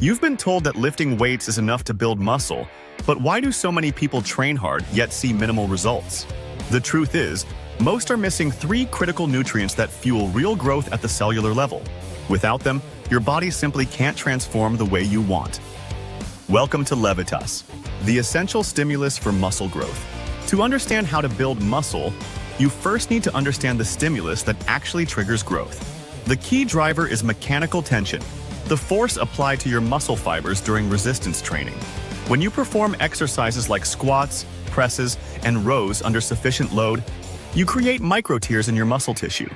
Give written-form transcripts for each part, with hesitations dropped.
You've been told that lifting weights is enough to build muscle, but why do so many people train hard yet see minimal results? The truth is, most are missing 3 critical nutrients that fuel real growth at the cellular level. Without them, your body simply can't transform the way you want. Welcome to Levitas, the essential stimulus for muscle growth. To understand how to build muscle, you first need to understand the stimulus that actually triggers growth. The key driver is mechanical tension, the force applied to your muscle fibers during resistance training. When you perform exercises like squats, presses, and rows under sufficient load, you create micro-tears in your muscle tissue.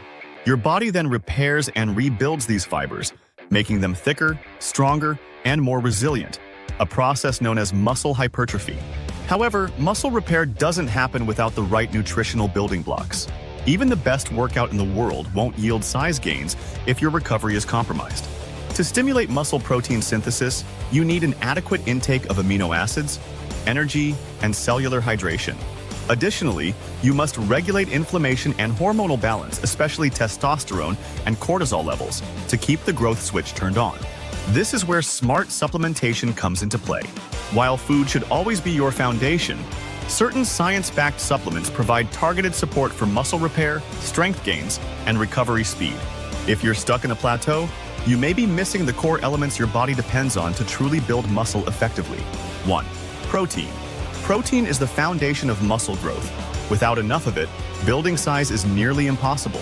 Your body then repairs and rebuilds these fibers, making them thicker, stronger, and more resilient, a process known as muscle hypertrophy. However, muscle repair doesn't happen without the right nutritional building blocks. Even the best workout in the world won't yield size gains if your recovery is compromised. To stimulate muscle protein synthesis, you need an adequate intake of amino acids, energy, and cellular hydration. Additionally, you must regulate inflammation and hormonal balance, especially testosterone and cortisol levels, to keep the growth switch turned on. This is where smart supplementation comes into play. While food should always be your foundation, certain science-backed supplements provide targeted support for muscle repair, strength gains, and recovery speed. If you're stuck in a plateau, you may be missing the core elements your body depends on to truly build muscle effectively. 1. Protein. Protein is the foundation of muscle growth. Without enough of it, building size is nearly impossible.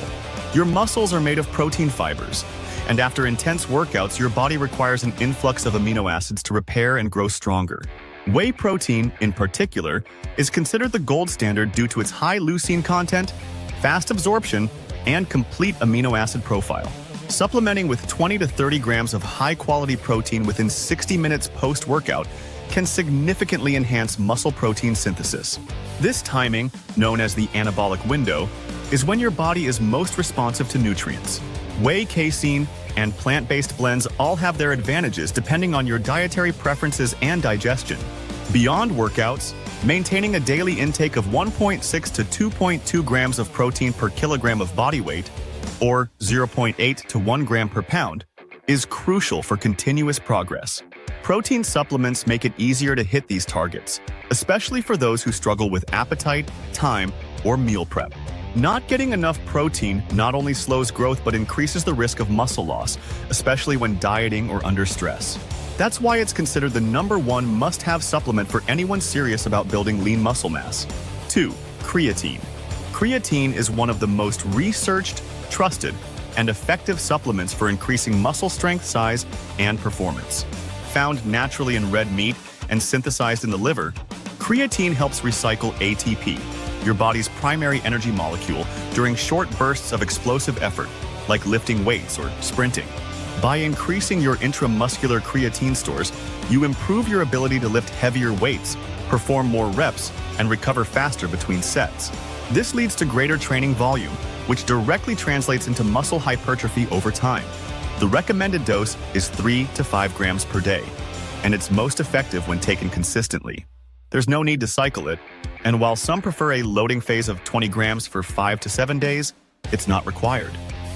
Your muscles are made of protein fibers, and after intense workouts, your body requires an influx of amino acids to repair and grow stronger. Whey protein, in particular, is considered the gold standard due to its high leucine content, fast absorption, and complete amino acid profile. Supplementing with 20 to 30 grams of high-quality protein within 60 minutes post-workout can significantly enhance muscle protein synthesis. This timing, known as the anabolic window, is when your body is most responsive to nutrients. Whey, casein, and plant-based blends all have their advantages depending on your dietary preferences and digestion. Beyond workouts, maintaining a daily intake of 1.6 to 2.2 grams of protein per kilogram of body weight, or 0.8 to 1 gram per pound, is crucial for continuous progress. Protein supplements make it easier to hit these targets, especially for those who struggle with appetite, time, or meal prep. Not getting enough protein not only slows growth but increases the risk of muscle loss, especially when dieting or under stress. That's why it's considered the #1 must-have supplement for anyone serious about building lean muscle mass. 2. Creatine. Creatine is one of the most researched, trusted, and effective supplements for increasing muscle strength, size, and performance. Found naturally in red meat and synthesized in the liver, creatine helps recycle ATP, your body's primary energy molecule, during short bursts of explosive effort, like lifting weights or sprinting. By increasing your intramuscular creatine stores, you improve your ability to lift heavier weights, perform more reps, and recover faster between sets. This leads to greater training volume, which directly translates into muscle hypertrophy over time. The recommended dose is 3 to 5 grams per day, and it's most effective when taken consistently. There's no need to cycle it, and while some prefer a loading phase of 20 grams for 5 to 7 days, it's not required.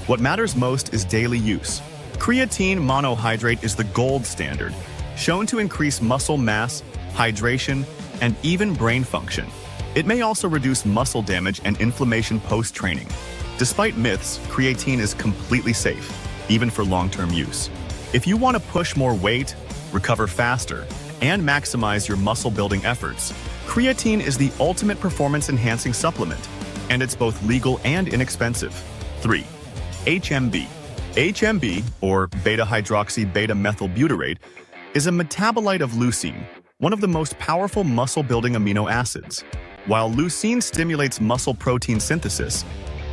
What matters most is daily use. Creatine monohydrate is the gold standard, shown to increase muscle mass, hydration, and even brain function. It may also reduce muscle damage and inflammation post-training. Despite myths, creatine is completely safe, even for long-term use. If you want to push more weight, recover faster, and maximize your muscle-building efforts, creatine is the ultimate performance-enhancing supplement, and it's both legal and inexpensive. 3. HMB. HMB, or beta-hydroxy-beta-methylbutyrate, is a metabolite of leucine, one of the most powerful muscle-building amino acids. While leucine stimulates muscle protein synthesis,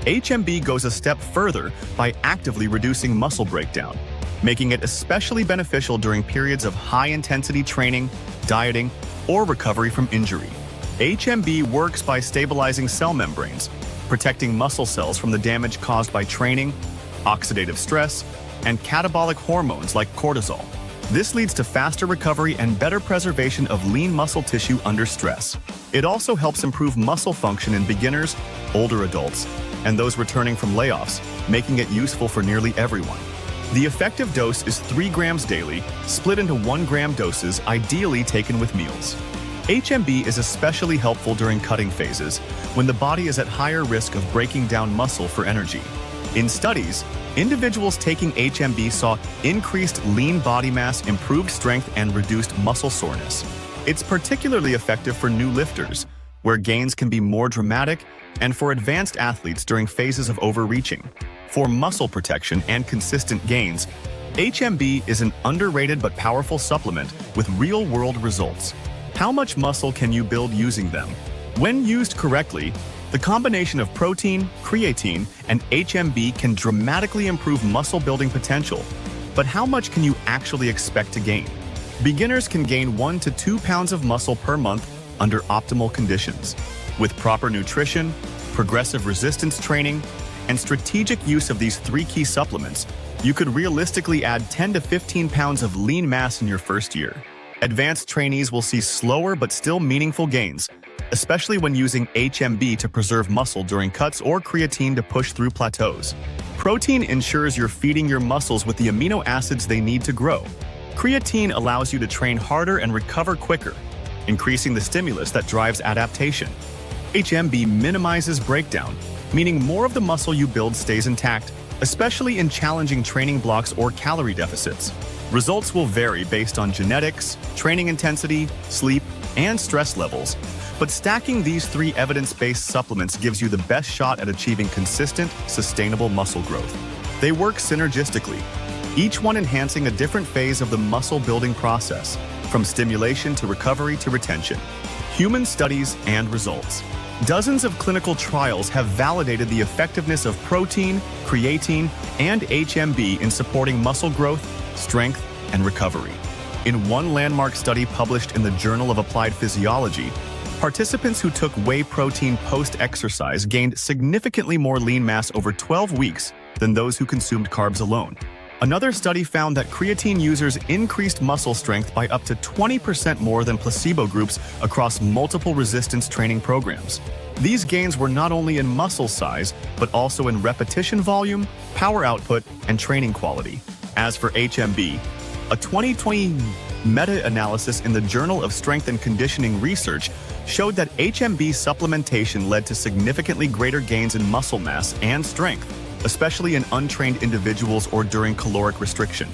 HMB goes a step further by actively reducing muscle breakdown, making it especially beneficial during periods of high-intensity training, dieting, or recovery from injury. HMB works by stabilizing cell membranes, protecting muscle cells from the damage caused by training, oxidative stress, and catabolic hormones like cortisol. This leads to faster recovery and better preservation of lean muscle tissue under stress. It also helps improve muscle function in beginners, older adults, and those returning from layoffs, making it useful for nearly everyone. The effective dose is 3 grams daily, split into 1 gram doses, ideally taken with meals. HMB is especially helpful during cutting phases, when the body is at higher risk of breaking down muscle for energy. In studies, individuals taking HMB saw increased lean body mass, improved strength, and reduced muscle soreness. It's particularly effective for new lifters, where gains can be more dramatic, and for advanced athletes during phases of overreaching. For muscle protection and consistent gains, HMB is an underrated but powerful supplement with real-world results. How much muscle can you build using them? When used correctly, the combination of protein, creatine, and HMB can dramatically improve muscle building potential. But how much can you actually expect to gain? Beginners can gain 1 to 2 pounds of muscle per month under optimal conditions. With proper nutrition, progressive resistance training, and strategic use of these 3 key supplements, you could realistically add 10 to 15 pounds of lean mass in your first year. Advanced trainees will see slower but still meaningful gains, especially when using HMB to preserve muscle during cuts or creatine to push through plateaus. Protein ensures you're feeding your muscles with the amino acids they need to grow. Creatine allows you to train harder and recover quicker, increasing the stimulus that drives adaptation. HMB minimizes breakdown, meaning more of the muscle you build stays intact, especially in challenging training blocks or calorie deficits. Results will vary based on genetics, training intensity, sleep, and stress levels, but stacking these 3 evidence-based supplements gives you the best shot at achieving consistent, sustainable muscle growth. They work synergistically, each one enhancing a different phase of the muscle-building process, from stimulation to recovery to retention. Human studies and results. Dozens of clinical trials have validated the effectiveness of protein, creatine, and HMB in supporting muscle growth, strength, and recovery. In one landmark study published in the Journal of Applied Physiology, participants who took whey protein post-exercise gained significantly more lean mass over 12 weeks than those who consumed carbs alone. Another study found that creatine users increased muscle strength by up to 20% more than placebo groups across multiple resistance training programs. These gains were not only in muscle size, but also in repetition volume, power output, and training quality. As for HMB, a 2020 meta-analysis in the Journal of Strength and Conditioning Research showed that HMB supplementation led to significantly greater gains in muscle mass and strength, especially in untrained individuals or during caloric restriction.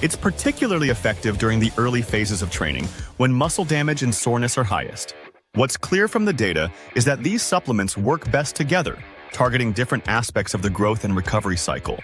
It's particularly effective during the early phases of training, when muscle damage and soreness are highest. What's clear from the data is that these supplements work best together, targeting different aspects of the growth and recovery cycle.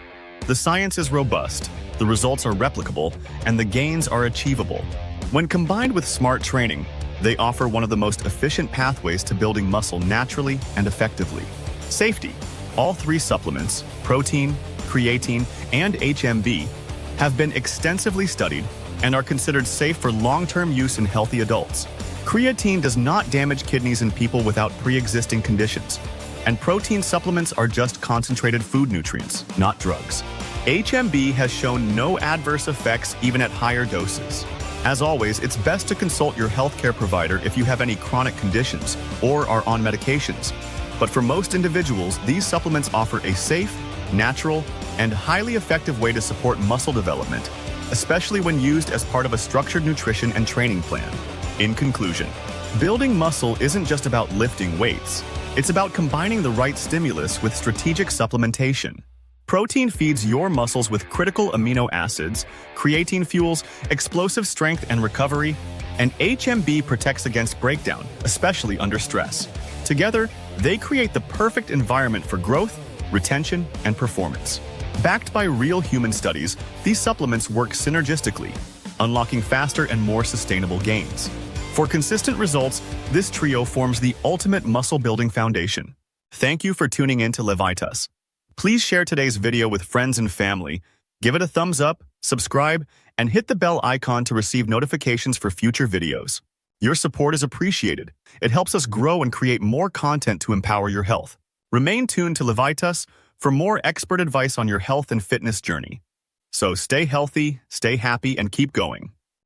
The science is robust, the results are replicable, and the gains are achievable. When combined with smart training, they offer one of the most efficient pathways to building muscle naturally and effectively. Safety. All 3 supplements, protein, creatine, and HMB, have been extensively studied and are considered safe for long-term use in healthy adults. Creatine does not damage kidneys in people without pre-existing conditions, and protein supplements are just concentrated food nutrients, not drugs. HMB has shown no adverse effects even at higher doses. As always, it's best to consult your healthcare provider if you have any chronic conditions or are on medications. But for most individuals, these supplements offer a safe, natural, and highly effective way to support muscle development, especially when used as part of a structured nutrition and training plan. In conclusion, building muscle isn't just about lifting weights. It's about combining the right stimulus with strategic supplementation. Protein feeds your muscles with critical amino acids, creatine fuels explosive strength and recovery, and HMB protects against breakdown, especially under stress. Together, they create the perfect environment for growth, retention, and performance. Backed by real human studies, these supplements work synergistically, unlocking faster and more sustainable gains. For consistent results, this trio forms the ultimate muscle-building foundation. Thank you for tuning in to Levitas. Please share today's video with friends and family, give it a thumbs up, subscribe, and hit the bell icon to receive notifications for future videos. Your support is appreciated. It helps us grow and create more content to empower your health. Remain tuned to Levitas for more expert advice on your health and fitness journey. So stay healthy, stay happy, and keep going.